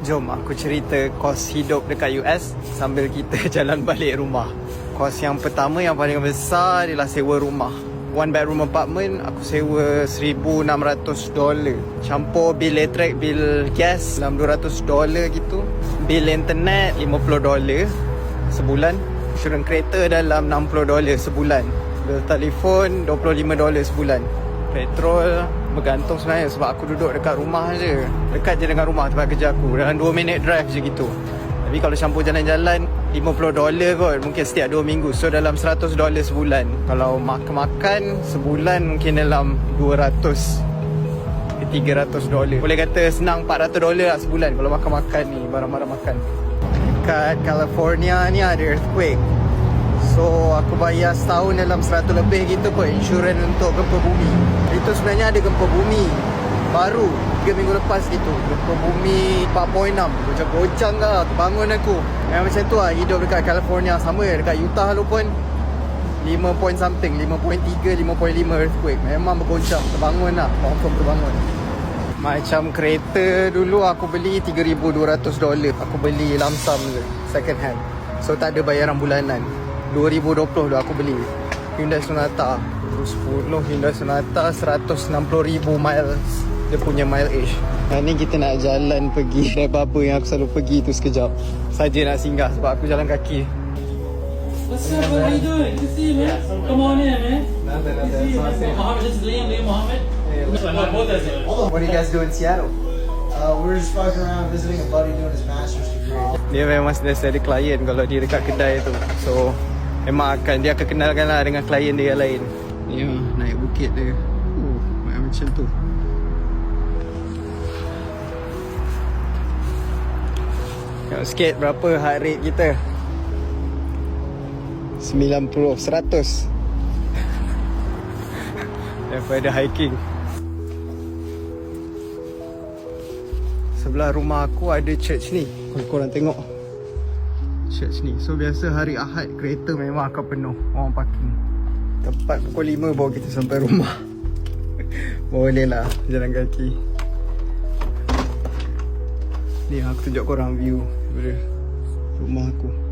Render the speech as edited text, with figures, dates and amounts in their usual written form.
Jom aku cerita kos hidup dekat US sambil kita jalan balik rumah. Kos yang pertama yang paling besar adalah sewa rumah. One bedroom apartment aku sewa $1,600. Campur bil elektrik, bil gas dalam $200 gitu. Bil internet $50 sebulan. Insurans kereta dalam $60 sebulan. Bil telefon $25 sebulan. Petrol bergantung sebenarnya sebab aku duduk dekat rumah je. Dekat je dengan rumah tempat kerja aku. Dalam 2 minit drive je gitu. Tapi kalau campur jalan-jalan $50 kot mungkin setiap 2 minggu. So dalam $100 sebulan. Kalau makan-makan sebulan mungkin dalam $200 ke $300. Boleh kata senang $400 lah sebulan kalau makan-makan ni, barang-barang makan. Dekat California ni ada earthquake. So aku bayar setahun dalam 100 lebih gitu kot insurans untuk gempa bumi. Itu sebenarnya ada gempa bumi baru 3 minggu lepas gitu. Gempa bumi 4.6. Macam gojang lah, bangun aku. Macam tu lah hidup dekat California. Sama dekat Utah lu pun 5 point something, 5.3, 5.5 earthquake. Memang bergoncang, terbangun lah, confirm terbangun. Macam kereta dulu aku beli $3,200. Aku beli lump sum je, second hand. So tak ada bayaran bulanan. 2020 dah aku beli Hyundai Sonata 2010 Hyundai Sonata 160,000 miles. Dia punya mileage. Hari ni kita nak jalan pergi kedai barber yang aku selalu pergi tu sekejap. Saja nak singgah sebab aku jalan kaki. What's up, what are you doing? Good to see you, man. Come on in, man. Nothing. Good to see you, man. Mohammed, this is Liam Mohammed. What do you guys do in Seattle? We're just fucking around visiting a buddy doing his master's degree. Dia memang sentiasa ada klien kalau dia dekat kedai tu. So memang dia akan kenalkan lah dengan klien dia yang lain. Ya, naik bukit dia. Macam tu. Tengok sikit berapa heart rate kita. 90, 100 daripada hiking. Sebelah rumah aku ada church ni. Korang tengok church ni. So biasa hari Ahad kereta memang akan penuh orang parking. Tepat pukul 5 baru kita sampai rumah. Boleh lah jalan kaki. Ni aku tunjuk korang view daripada rumah aku.